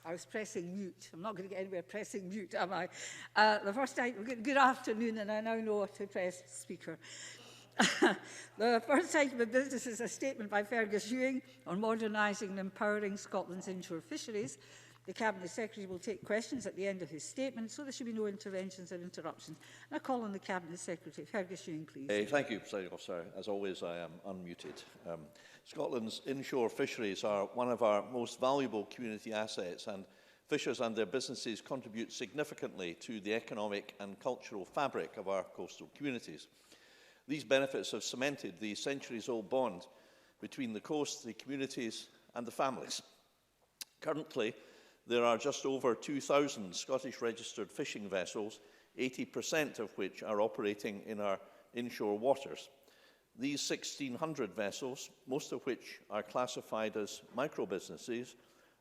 I was pressing mute. I'm not going to get anywhere pressing mute, am I? The first item, good afternoon, and I now know how to press speaker. The first item of business is a statement by Fergus Ewing on modernising and empowering Scotland's inshore fisheries. The Cabinet Secretary will take questions at the end of his statement, so there should be no interventions and interruptions. And I call on the Cabinet Secretary. Fergus Ewing, please. Thank you, Presiding Officer. As always, I am unmuted. Scotland's inshore fisheries are one of our most valuable community assets, and fishers and their businesses contribute significantly to the economic and cultural fabric of our coastal communities. These benefits have cemented the centuries-old bond between the coast, the communities and the families. Currently, there are just over 2,000 Scottish registered fishing vessels, 80% of which are operating in our inshore waters. These 1,600 vessels, most of which are classified as micro-businesses,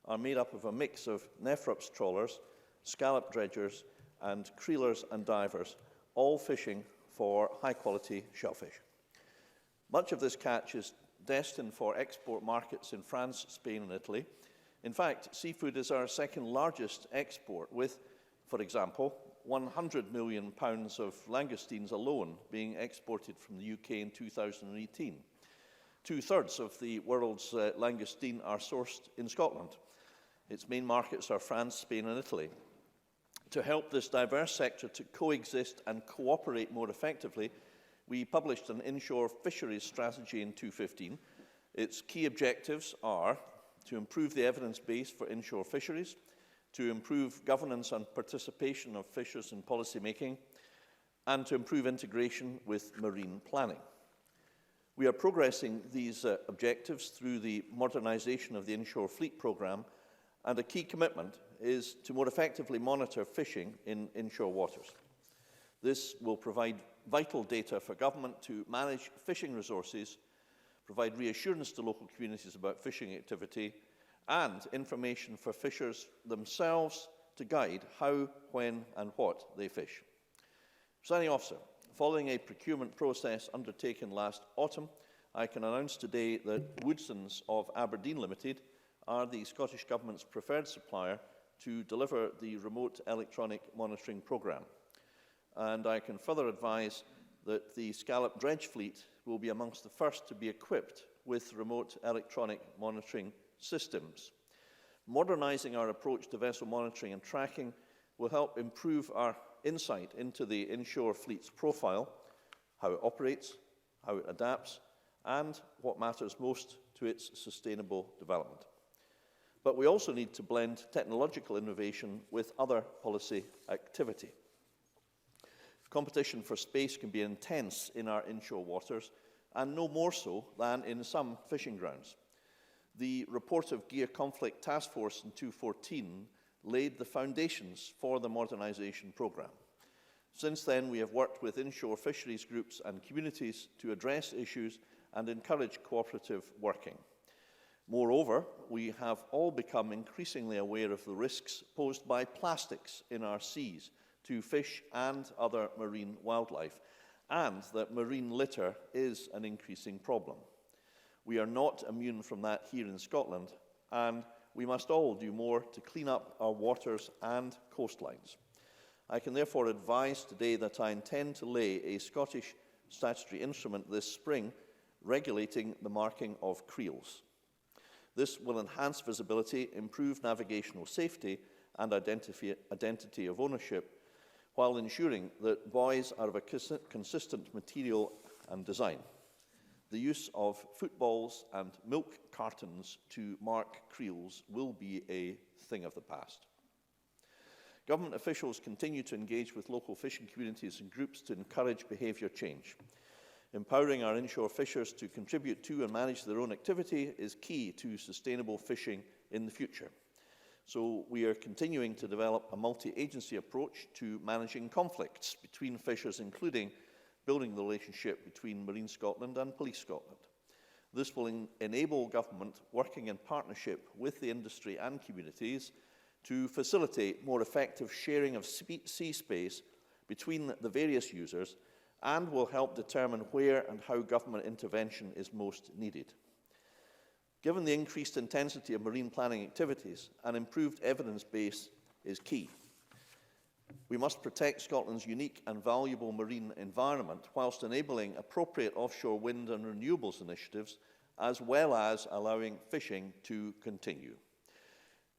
are made up of a mix of nephrops trawlers, scallop dredgers and creelers and divers, all fishing for high-quality shellfish. Much of this catch is destined for export markets in France, Spain and Italy. In fact, seafood is our second largest export with, for example, £100 million of langoustines alone being exported from the UK in 2018. Two-thirds of the world's langoustine are sourced in Scotland. Its main markets are France, Spain and Italy. To help this diverse sector to coexist and cooperate more effectively, we published an inshore fisheries strategy in 2015. Its key objectives are to improve the evidence base for inshore fisheries, to improve governance and participation of fishers in policy making, and to improve integration with marine planning. We are progressing these objectives through the modernisation of the inshore fleet programme, and a key commitment is to more effectively monitor fishing in inshore waters. This will provide vital data for government to manage fishing resources, provide reassurance to local communities about fishing activity, and information for fishers themselves to guide how, when and what they fish. Presiding Officer, following a procurement process undertaken last autumn, I can announce today that Woodson's of Aberdeen Limited are the Scottish Government's preferred supplier to deliver the remote electronic monitoring programme. And I can further advise that the scallop dredge fleet will be amongst the first to be equipped with remote electronic monitoring systems. Modernising our approach to vessel monitoring and tracking will help improve our insight into the inshore fleet's profile, how it operates, how it adapts, and what matters most to its sustainable development. But we also need to blend technological innovation with other policy activity. Competition for space can be intense in our inshore waters, and no more so than in some fishing grounds. The report of Gear Conflict Task Force in 2014 laid the foundations for the modernisation programme. Since then, we have worked with inshore fisheries groups and communities to address issues and encourage cooperative working. Moreover, we have all become increasingly aware of the risks posed by plastics in our seas to fish and other marine wildlife, and that marine litter is an increasing problem. We are not immune from that here in Scotland, and we must all do more to clean up our waters and coastlines. I can therefore advise today that I intend to lay a Scottish statutory instrument this spring regulating the marking of creels. This will enhance visibility, improve navigational safety and identity of ownership, while ensuring that buoys are of a consistent material and design. The use of footballs and milk cartons to mark creels will be a thing of the past. Government officials continue to engage with local fishing communities and groups to encourage behaviour change. Empowering our inshore fishers to contribute to and manage their own activity is key to sustainable fishing in the future. So we are continuing to develop a multi-agency approach to managing conflicts between fishers, including building the relationship between Marine Scotland and Police Scotland. This will enable government, working in partnership with the industry and communities, to facilitate more effective sharing of sea space between the various users, and will help determine where and how government intervention is most needed. Given the increased intensity of marine planning activities, an improved evidence base is key. We must protect Scotland's unique and valuable marine environment whilst enabling appropriate offshore wind and renewables initiatives, as well as allowing fishing to continue.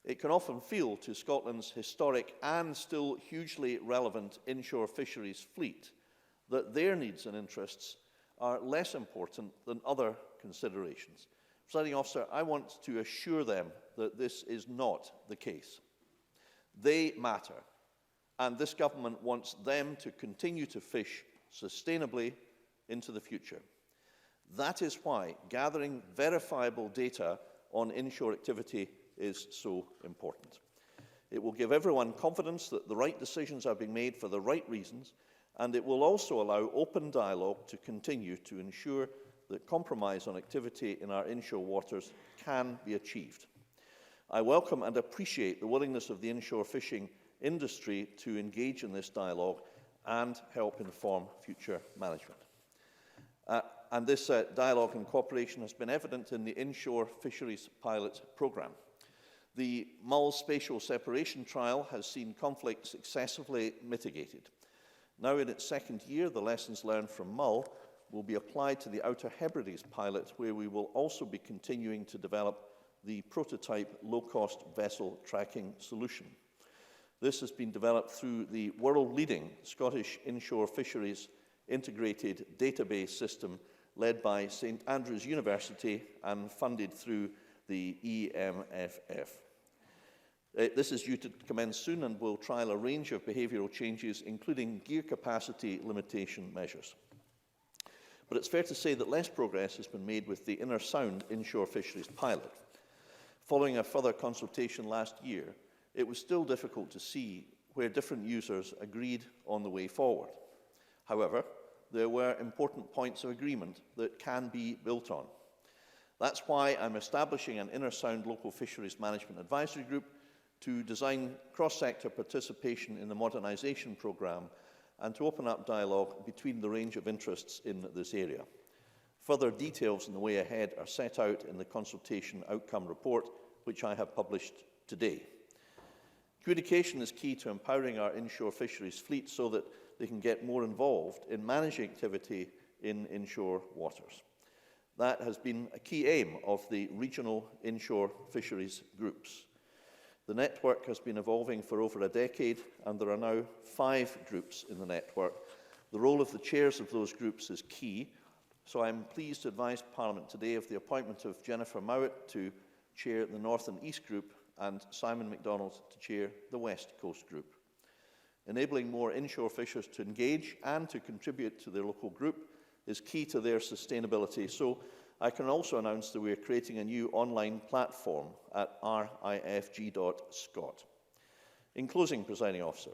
It can often feel to Scotland's historic and still hugely relevant inshore fisheries fleet that their needs and interests are less important than other considerations. Presiding Officer, I want to assure them that this is not the case. They matter, and this government wants them to continue to fish sustainably into the future. That is why gathering verifiable data on inshore activity is so important. It will give everyone confidence that the right decisions are being made for the right reasons, and it will also allow open dialogue to continue to ensure that compromise on activity in our inshore waters can be achieved. I welcome and appreciate the willingness of the inshore fishing industry to engage in this dialogue and help inform future management. And this dialogue and cooperation has been evident in the Inshore Fisheries pilot programme. The Mull spatial separation trial has seen conflict successfully mitigated. Now in its second year, the lessons learned from Mull will be applied to the Outer Hebrides pilot, where we will also be continuing to develop the prototype low-cost vessel tracking solution. This has been developed through the world-leading Scottish Inshore Fisheries integrated database system led by St Andrews University and funded through the EMFF. This is due to commence soon and will trial a range of behavioural changes, including gear capacity limitation measures. But it's fair to say that less progress has been made with the Inner Sound Inshore Fisheries pilot. Following a further consultation last year, it was still difficult to see where different users agreed on the way forward. However, there were important points of agreement that can be built on. That's why I'm establishing an Inner Sound Local Fisheries Management Advisory Group to design cross-sector participation in the Modernising programme and to open up dialogue between the range of interests in this area. Further details in the way ahead are set out in the consultation outcome report, which I have published today. Communication is key to empowering our inshore fisheries fleet so that they can get more involved in managing activity in inshore waters. That has been a key aim of the regional inshore fisheries groups. The network has been evolving for over a decade, and there are now 5 groups in the network. The role of the chairs of those groups is key, so I'm pleased to advise Parliament today of the appointment of Jennifer Mowat to chair the North and East Group and Simon MacDonald to chair the West Coast Group. Enabling more inshore fishers to engage and to contribute to their local group is key to their sustainability, so I can also announce that we are creating a new online platform at rifg.scot. In closing, Presiding Officer,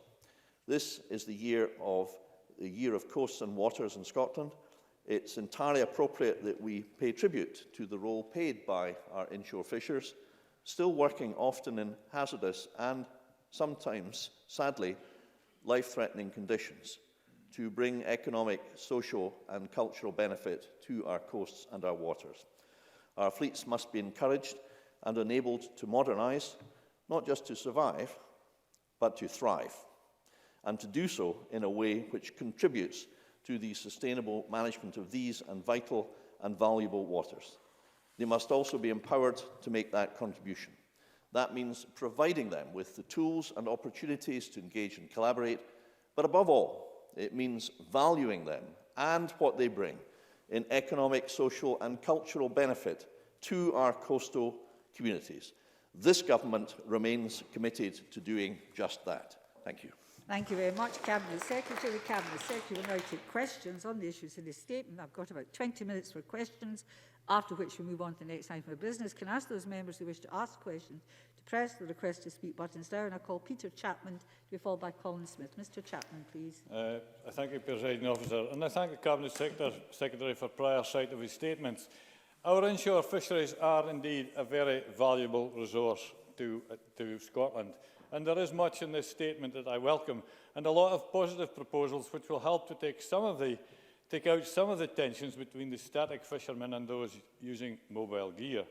this is the year of coasts and waters in Scotland. It's entirely appropriate that we pay tribute to the role played by our inshore fishers, still working often in hazardous and sometimes, sadly, life-threatening conditions, to bring economic, social and cultural benefit to our coasts and our waters. Our fleets must be encouraged and enabled to modernise, not just to survive, but to thrive, and to do so in a way which contributes to the sustainable management of these and vital and valuable waters. They must also be empowered to make that contribution. That means providing them with the tools and opportunities to engage and collaborate, but above all, it means valuing them and what they bring in economic, social and cultural benefit to our coastal communities. This government remains committed to doing just that. Thank you. Thank you very much, Cabinet Secretary. The Cabinet Secretary will now take questions on the issues in this statement. I've got about 20 minutes for questions, after which we'll move on to the next item of business. Can I ask those members who wish to ask questions to press the request to speak buttons down? I call Peter Chapman to be followed by Colin Smith. Mr Chapman, please. I thank you, Presiding Officer, and I thank the Cabinet Secretary for prior sight of his statements. Our inshore fisheries are indeed a very valuable resource to Scotland, and there is much in this statement that I welcome, and a lot of positive proposals which will help to take out some of the tensions between the static fishermen and those using mobile gear.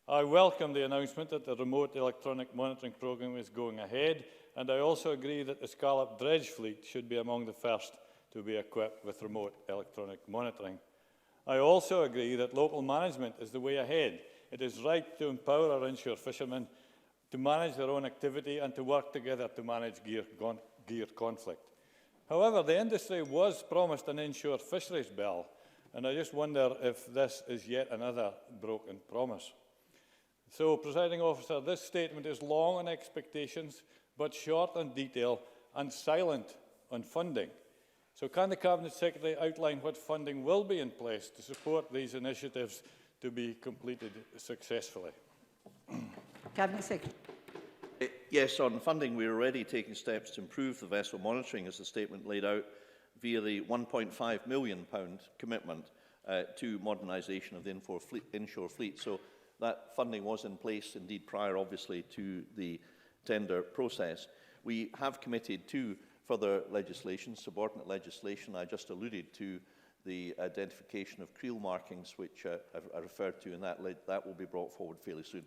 I welcome the announcement that the remote electronic monitoring programme is going ahead, and I also agree that the scallop dredge fleet should be among the first to be equipped with remote electronic monitoring. I also agree that local management is the way ahead. It is right to empower our inshore fishermen to manage their own activity and to work together to manage gear conflict. However, the industry was promised an inshore fisheries bill, and I just wonder if this is yet another broken promise. So, Presiding Officer, this statement is long on expectations, but short on detail and silent on funding. So can the Cabinet Secretary outline what funding will be in place to support these initiatives to be completed successfully? Cabinet Secretary. Yes, on funding, we are already taking steps to improve the vessel monitoring, as the statement laid out, via the £1.5 million commitment to modernisation of the inshore fleet. So that funding was in place, indeed, prior, obviously, to the tender process. We have committed to further legislation, subordinate legislation. I just alluded to the identification of creel markings, which I referred to, and that will be brought forward fairly soon.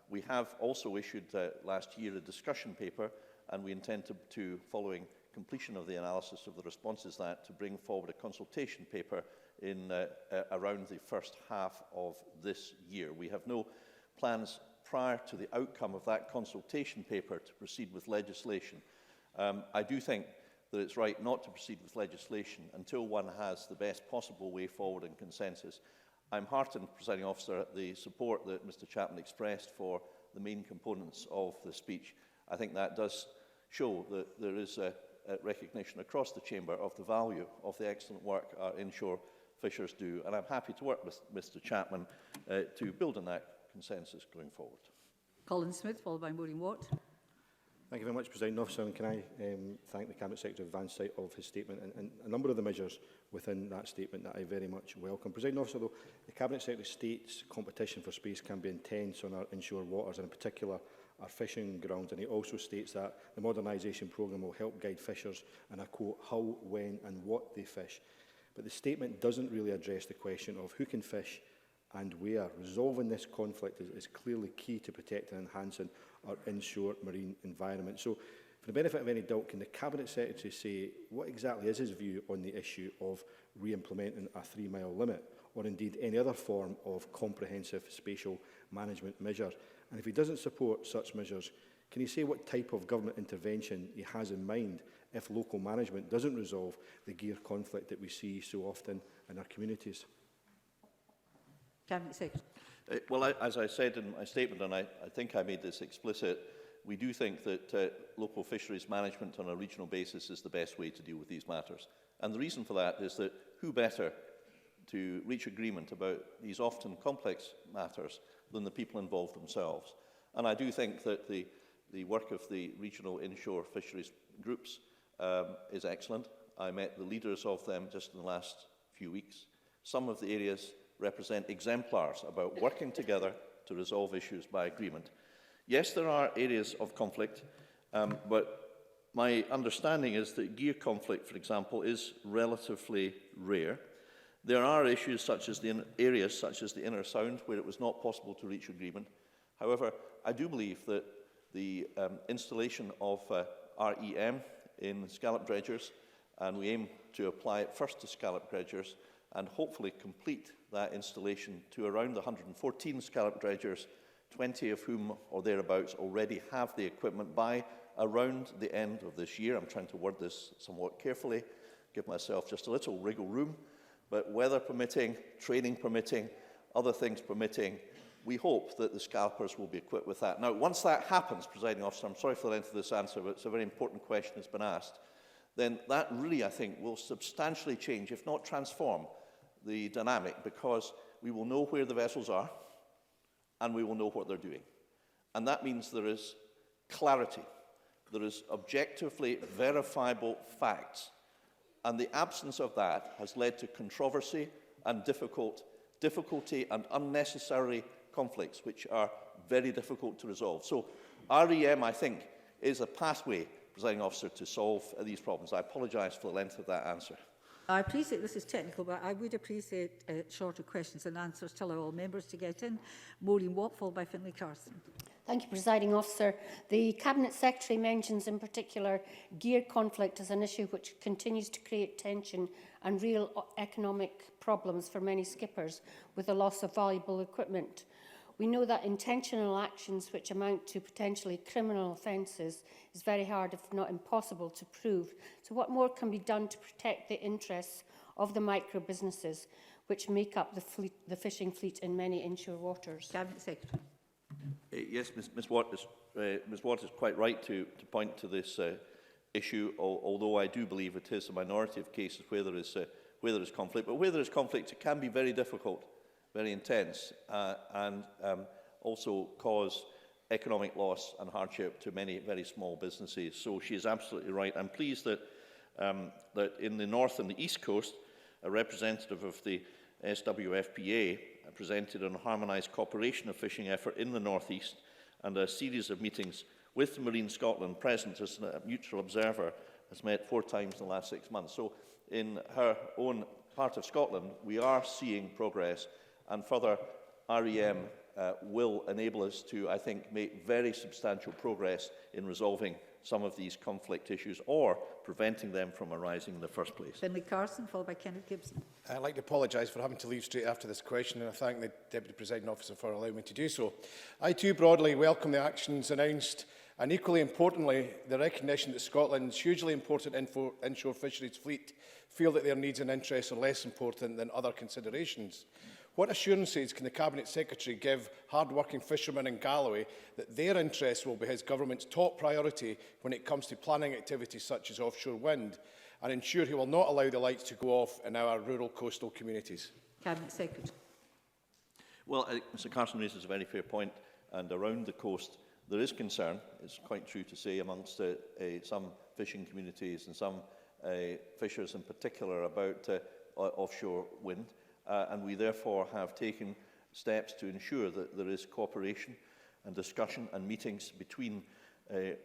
We have also issued last year a discussion paper, and we intend to, following completion of the analysis of the responses to that, to bring forward a consultation paper in around the first half of this year. We have no plans prior to the outcome of that consultation paper to proceed with legislation. I do think that it's right not to proceed with legislation until one has the best possible way forward and consensus. I'm heartened, Presiding Officer, at the support that Mr Chapman expressed for the main components of the speech. I think that does show that there is a recognition across the Chamber of the value of the excellent work our inshore fishers do, and I'm happy to work with Mr Chapman to build on that consensus going forward. Colin Smith, followed by Maureen Watt. Thank you very much, Presiding Officer, and can I thank the Cabinet Secretary for advance sight of his statement and a number of the measures within that statement that I very much welcome. Presiding Officer, though, the Cabinet Secretary states competition for space can be intense on our inshore waters, and in particular our fishing grounds, and he also states that the modernisation programme will help guide fishers, and I quote, how, when and what they fish. But the statement doesn't really address the question of who can fish and where. Resolving this conflict is clearly key to protecting and enhancing our inshore marine environment. So, for the benefit of any doubt, can the Cabinet Secretary say what exactly is his view on the issue of re-implementing a 3-mile limit, or indeed any other form of comprehensive spatial management measure? And if he doesn't support such measures, can he say what type of government intervention he has in mind if local management doesn't resolve the gear conflict that we see so often in our communities? Cabinet Secretary. Well, as I said in my statement, and I think I made this explicit, we do think that local fisheries management on a regional basis is the best way to deal with these matters. And the reason for that is that who better to reach agreement about these often complex matters than the people involved themselves. And I do think that the work of the regional inshore fisheries groups is excellent. I met the leaders of them just in the last few weeks. Some of the areas represent exemplars about working together to resolve issues by agreement. Yes, there are areas of conflict, but my understanding is that gear conflict, for example, is relatively rare. There are issues such as areas such as the Inner Sound, where it was not possible to reach agreement. However, I do believe that the installation of REM in scallop dredgers, and we aim to apply it first to scallop dredgers, and hopefully complete that installation to around 114 scallop dredgers, 20 of whom or thereabouts already have the equipment by around the end of this year. I'm trying to word this somewhat carefully, give myself just a little wriggle room, but weather permitting, training permitting, other things permitting, we hope that the scalpers will be equipped with that. Now, once that happens, Presiding Officer, I'm sorry for the length of this answer, but it's a very important question that's been asked, then that really, I think, will substantially change, if not transform, the dynamic, because we will know where the vessels are and we will know what they're doing. And that means there is clarity. There is objectively verifiable facts. And the absence of that has led to controversy and difficulty and unnecessary conflicts, which are very difficult to resolve. So REM, I think, is a pathway, Presiding Officer, to solve these problems. I apologise for the length of that answer. I appreciate this is technical, but I would appreciate shorter questions and answers to allow all members to get in. Maureen Watt, followed by Finlay Carson. Thank you, Presiding Officer. The Cabinet Secretary mentions in particular gear conflict as an issue which continues to create tension and real economic problems for many skippers with the loss of valuable equipment. We know that intentional actions which amount to potentially criminal offences is very hard, if not impossible, to prove. So what more can be done to protect the interests of the micro businesses which make up the fishing fleet in many inshore waters? Cabinet Secretary. Yes, Ms Watt is quite right to point to this issue, although I do believe it is a minority of cases where there is conflict. But where there is conflict, it can be very difficult, very intense, and also cause economic loss and hardship to many very small businesses. So she is absolutely right. I'm pleased that, that in the north and the east coast, a representative of the SWFPA presented on a harmonised cooperation of fishing effort in the north east, and a series of meetings with Marine Scotland present as a neutral observer has met 4 times in the last 6 months. So in her own part of Scotland, we are seeing progress, and further REM will enable us to, I think, make very substantial progress in resolving some of these conflict issues or preventing them from arising in the first place. Finlay Carson, followed by Kenneth Gibson. I'd like to apologise for having to leave straight after this question, and I thank the Deputy Presiding Officer for allowing me to do so. I too broadly welcome the actions announced, and equally importantly, the recognition that Scotland's hugely important inshore fisheries fleet feel that their needs and interests are less important than other considerations. What assurances can the Cabinet Secretary give hard-working fishermen in Galloway that their interests will be his government's top priority when it comes to planning activities such as offshore wind, and ensure he will not allow the lights to go off in our rural coastal communities? Cabinet Secretary. Well, Mr Carson raises a very fair point, and around the coast there is concern, it's quite true to say, amongst some fishing communities and some fishers in particular about offshore wind. And we therefore have taken steps to ensure that there is cooperation and discussion and meetings between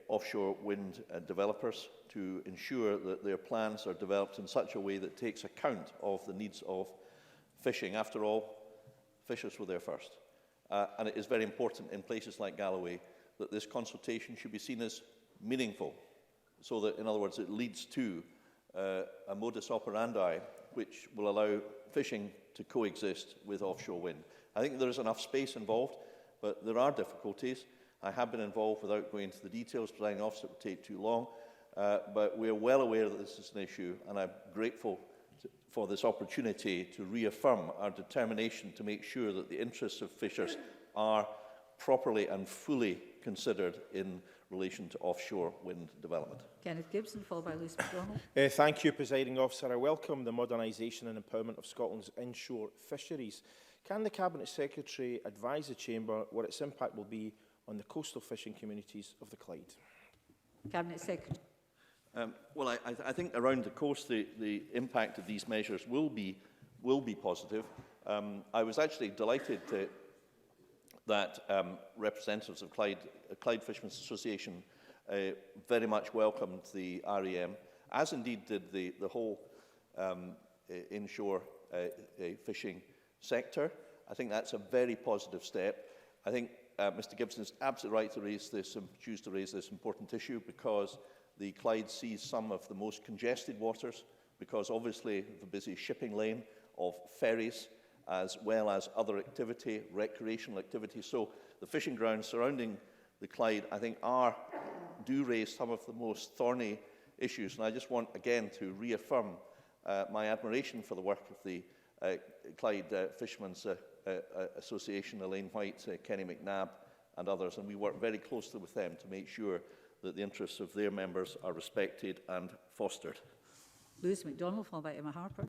offshore wind developers to ensure that their plans are developed in such a way that takes account of the needs of fishing. After all, fishers were there first. And it is very important in places like Galloway that this consultation should be seen as meaningful, so that, in other words, it leads to a modus operandi which will allow fishing to coexist with offshore wind. I think there is enough space involved, but there are difficulties. I have been involved without going into the details, Presiding Officer, it would take too long, but we are well aware that this is an issue, and I'm grateful for this opportunity to reaffirm our determination to make sure that the interests of fishers are properly and fully considered in relation to offshore wind development. Kenneth Gibson, followed by Lewis MacDonald. Thank you, Presiding Officer. I welcome the modernisation and empowerment of Scotland's inshore fisheries. Can the Cabinet Secretary advise the Chamber what its impact will be on the coastal fishing communities of the Clyde? Cabinet Secretary. Well, I think around the coast the impact of these measures will be positive. I was actually delighted that representatives of Clyde Fishermen's Association very much welcomed the REM, as indeed did the whole inshore fishing sector. I think that's a very positive step. I think Mr Gibson is absolutely right to raise this and choose to raise this important issue, because the Clyde sees some of the most congested waters, because obviously the busy shipping lane of ferries, as well as other activity, recreational activity. So the fishing grounds surrounding the Clyde, I think, do raise some of the most thorny issues. And I just want, again, to reaffirm my admiration for the work of the Clyde Fishermen's Association, Elaine White, Kenny McNabb and others. And we work very closely with them to make sure that the interests of their members are respected and fostered. Lewis MacDonald, followed by Emma Harper.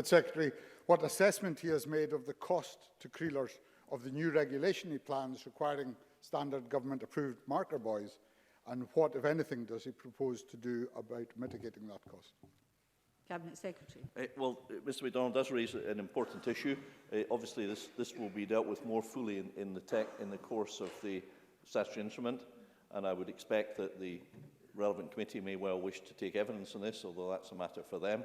Secretary, what assessment he has made of the cost to creelers of the new regulation he plans requiring standard government-approved marker buoys, and what, if anything, does he propose to do about mitigating that cost? Cabinet Secretary. Well, Mr MacDonald does raise an important issue. Obviously, this will be dealt with more fully in the course of the statutory instrument, and I would expect that the relevant committee may well wish to take evidence on this, although that's a matter for them.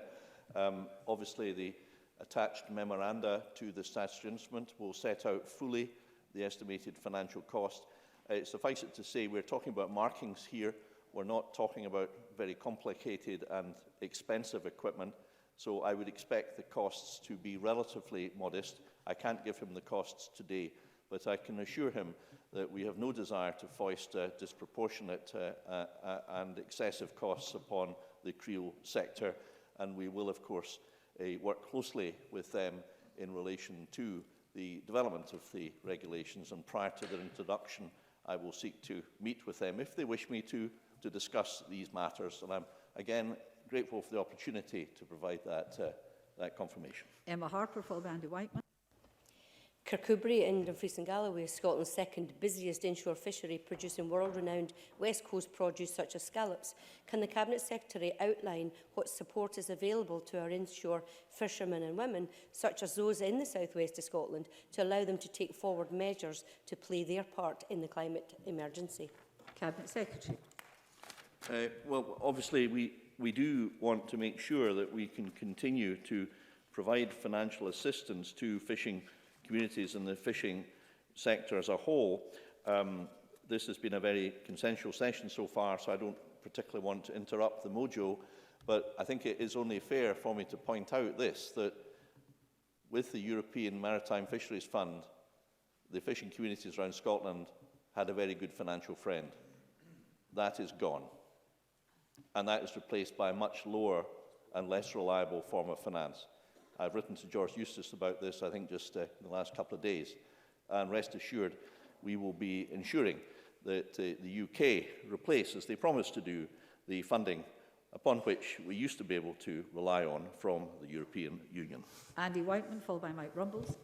Obviously, the attached memoranda to the statutory instrument will set out fully the estimated financial cost. Suffice it to say, we're talking about markings here. We're not talking about very complicated and expensive equipment, so I would expect the costs to be relatively modest. I can't give him the costs today, but I can assure him that we have no desire to foist disproportionate and excessive costs upon the creel sector, and we will, of course, work closely with them in relation to the development of the regulations, and prior to their introduction, I will seek to meet with them, if they wish me to discuss these matters, and I'm again grateful for the opportunity to provide that confirmation. Emma Harper, followed by Andy Whiteman. Kirkcudbright in Dumfries and Galloway is Scotland's second busiest inshore fishery, producing world-renowned West Coast produce such as scallops. Can the Cabinet Secretary outline what support is available to our inshore fishermen and women, such as those in the southwest of Scotland, to allow them to take forward measures to play their part in the climate emergency? Cabinet Secretary. Well, obviously, we do want to make sure that we can continue to provide financial assistance to fishing communities and the fishing sector as a whole. This has been a very consensual session so far, so I don't particularly want to interrupt the mojo, but I think it is only fair for me to point out this, that with the European Maritime Fisheries Fund, the fishing communities around Scotland had a very good financial friend. That is gone, and that is replaced by a much lower and less reliable form of finance. I've written to George Eustace about this, I think, just in the last couple of days. And rest assured, we will be ensuring that the UK replace, as they promised to do, the funding upon which we used to be able to rely on from the European Union. Andy Whiteman, followed by Mike Rumbles.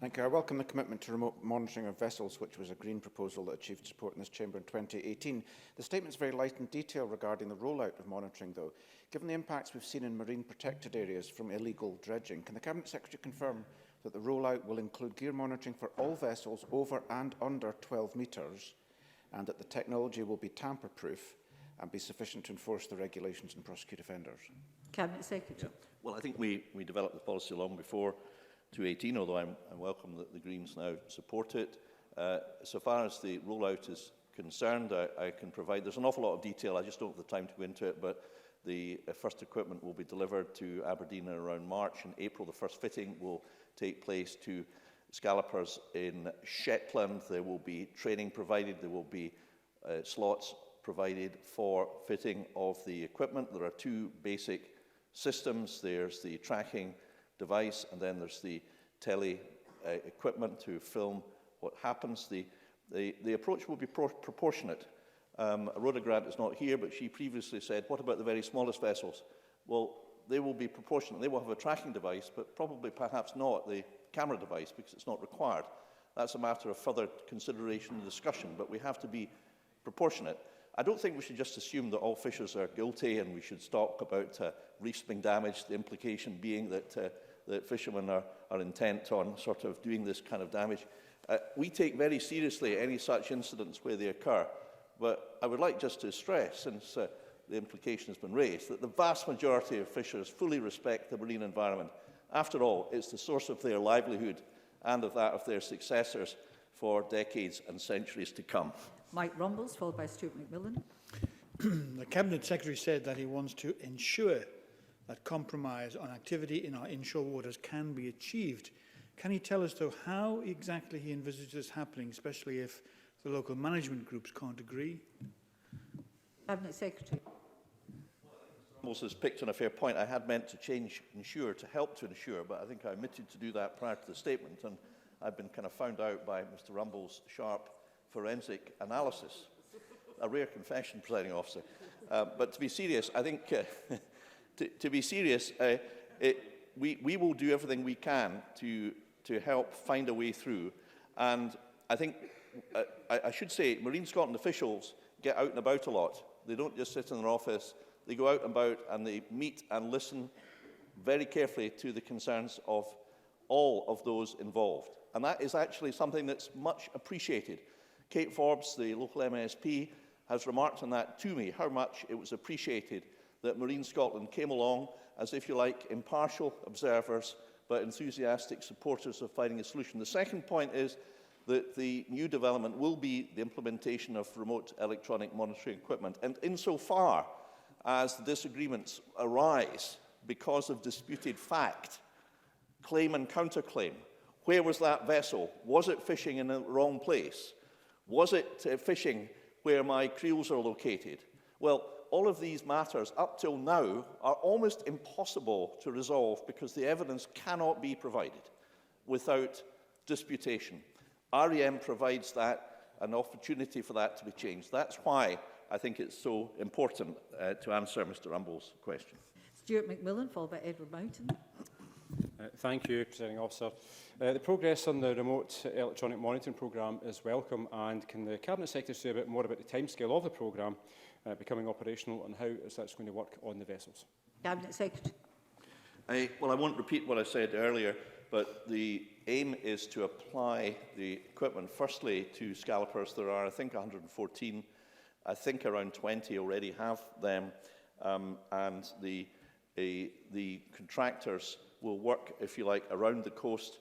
Thank you. I welcome the commitment to remote monitoring of vessels, which was a Green proposal that achieved support in this chamber in 2018. The statement is very light in detail regarding the rollout of monitoring, though. Given the impacts we've seen in marine protected areas from illegal dredging, can the Cabinet Secretary confirm that the rollout will include gear monitoring for all vessels over and under 12 metres, and that the technology will be tamper-proof and be sufficient to enforce the regulations and prosecute offenders? Cabinet Secretary. Yeah. Well, I think we developed the policy long before 2018, although I'm welcome that the Greens now support it. So far as the rollout is concerned, I can provide, there's an awful lot of detail, I just don't have the time to go into it, but the first equipment will be delivered to Aberdeen around March. In April, the first fitting will take place to scallopers in Shetland. There will be training provided, there will be slots provided for fitting of the equipment. There are two basic systems. There's the tracking device, and then there's the tele equipment to film what happens. The approach will be proportionate. Rhoda Grant is not here, but she previously said, what about the very smallest vessels? Well, they will be proportionate. They will have a tracking device, but probably perhaps not the camera device, because it's not required. That's a matter of further consideration and discussion, but we have to be proportionate. I don't think we should just assume that all fishers are guilty and we should talk about reefs being damaged, the implication being that fishermen are intent on sort of doing this kind of damage. We take very seriously any such incidents where they occur, but I would like just to stress, since the implication has been raised, that the vast majority of fishers fully respect the marine environment. After all, it's the source of their livelihood and of that of their successors for decades and centuries to come. Mike Rumbles, followed by Stuart McMillan. The Cabinet Secretary said that he wants to ensure that compromise on activity in our inshore waters can be achieved. Can he tell us, though, how exactly he envisages this happening, especially if the local management groups can't agree? Cabinet Secretary. Moses has picked on a fair point. I had meant to change ensure to help to ensure, but I think I omitted to do that prior to the statement, and I've been kind of found out by Mr. Rumble's sharp forensic analysis. A rare confession, Presiding Officer. But to be serious, I think, to be serious, we will do everything we can to help find a way through. And I think, I should say, Marine Scotland officials get out and about a lot. They don't just sit in their office. They go out and about and they meet and listen very carefully to the concerns of all of those involved. And that is actually something that's much appreciated. Kate Forbes, the local MSP, has remarked on that to me, how much it was appreciated that Marine Scotland came along as, if you like, impartial observers, but enthusiastic supporters of finding a solution. The second point is that the new development will be the implementation of remote electronic monitoring equipment. And insofar as the disagreements arise because of disputed fact, claim and counterclaim, where was that vessel? Was it fishing in the wrong place? Was it fishing where my creels are located? Well, all of these matters up till now are almost impossible to resolve because the evidence cannot be provided without disputation. REM provides that, an opportunity for that to be changed. That's why I think it's so important to answer Mr Rumble's question. Stuart McMillan, followed by Edward Mountain. Thank you, Presiding Officer. The progress on the remote electronic monitoring programme is welcome, and can the Cabinet Secretary say a bit more about the timescale of the programme becoming operational and how is that going to work on the vessels? Cabinet Secretary. Well, I won't repeat what I said earlier, but the aim is to apply the equipment firstly to scallopers. There are, I think, 114. I think around 20 already have them, and the contractors will work, if you like, around the coast,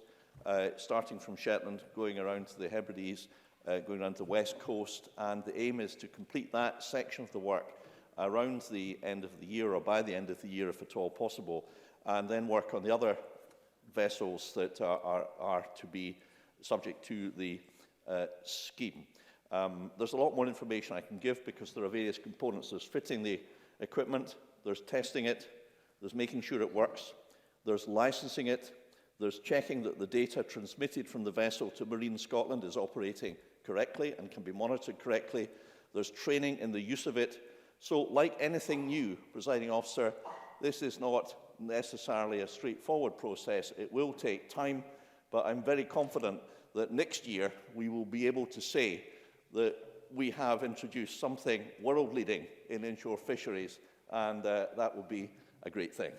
starting from Shetland, going around to the Hebrides, going around the west coast, and the aim is to complete that section of the work around the end of the year, or by the end of the year, if at all possible, and then work on the other vessels that are to be subject to the scheme. There's a lot more information I can give because there are various components. There's fitting the equipment, there's testing it, there's making sure it works, there's licensing it, there's checking that the data transmitted from the vessel to Marine Scotland is operating correctly and can be monitored correctly, there's training in the use of it. So, like anything new, Presiding Officer, this is not necessarily a straightforward process. It will take time, but I'm very confident that next year we will be able to say that we have introduced something world-leading in inshore fisheries, and that will be a great thing.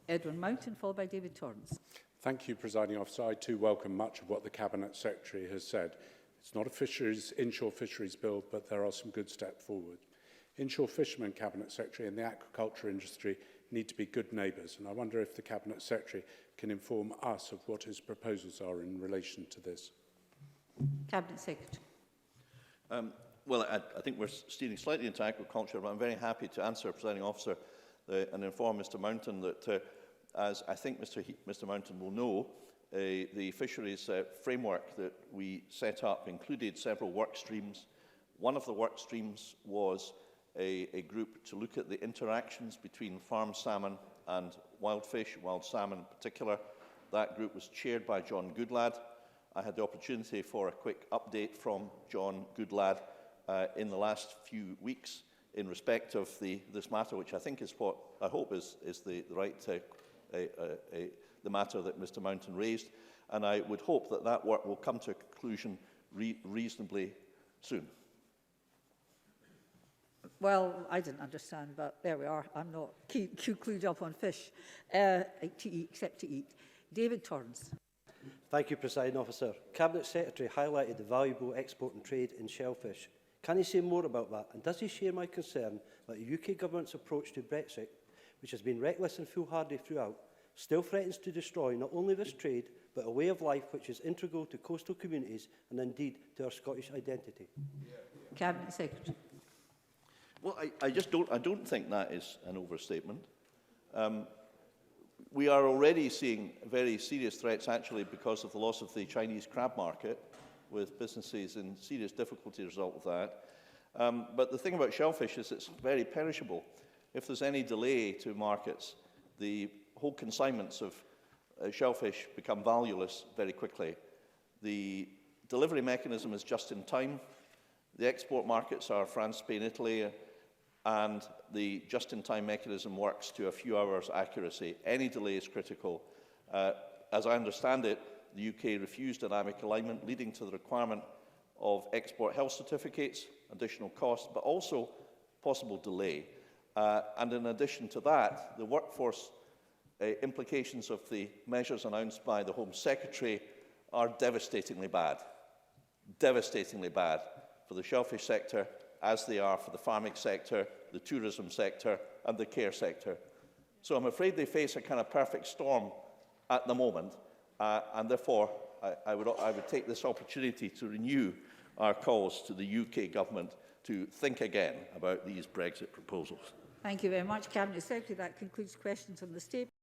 Edward Mountain, followed by David Torrance. Thank you, Presiding Officer. I too welcome much of what the Cabinet Secretary has said. It's not a inshore fisheries bill, but there are some good steps forward. Inshore fishermen, Cabinet Secretary, and the aquaculture industry need to be good neighbours, and I wonder if the Cabinet Secretary can inform us of what his proposals are in relation to this. Cabinet Secretary. Well, I think we're steering slightly into aquaculture, but I'm very happy to answer, Presiding Officer, and inform Mr Mountain that, as I think Mr Mountain will know, the fisheries framework that we set up included several work streams. One of the work streams was a group to look at the interactions between farm salmon and wild fish, wild salmon in particular. That group was chaired by John Goodlad. I had the opportunity for a quick update from John Goodlad in the last few weeks in respect of this matter, which I think is what I hope is the right the matter that Mr Mountain raised, and I would hope that that work will come to a conclusion reasonably soon. Well, I didn't understand, but there we are. I'm not clued up on fish to eat, except to eat. David Torrance. Thank you, Presiding Officer. Cabinet Secretary highlighted the valuable export and trade in shellfish. Can he say more about that? And does he share my concern that the UK Government's approach to Brexit, which has been reckless and foolhardy throughout, still threatens to destroy not only this trade, but a way of life which is integral to coastal communities and indeed to our Scottish identity? Cabinet Secretary. Well, I don't think that is an overstatement. We are already seeing very serious threats, actually, because of the loss of the Chinese crab market, with businesses in serious difficulty as a result of that. But the thing about shellfish is it's very perishable. If there's any delay to markets, the whole consignments of shellfish become valueless very quickly. The delivery mechanism is just in time. The export markets are France, Spain, Italy, and the just-in-time mechanism works to a few hours accuracy. Any delay is critical. As I understand it, the UK refused dynamic alignment, leading to the requirement of export health certificates, additional costs, but also possible delay. And in addition to that, the workforce implications of the measures announced by the Home Secretary are devastatingly bad for the shellfish sector as they are for the farming sector, the tourism sector and the care sector. So I'm afraid they face a kind of perfect storm at the moment, and therefore I would take this opportunity to renew our calls to the UK Government to think again about these Brexit proposals. Thank you very much, Cabinet Secretary. That concludes questions on the statement.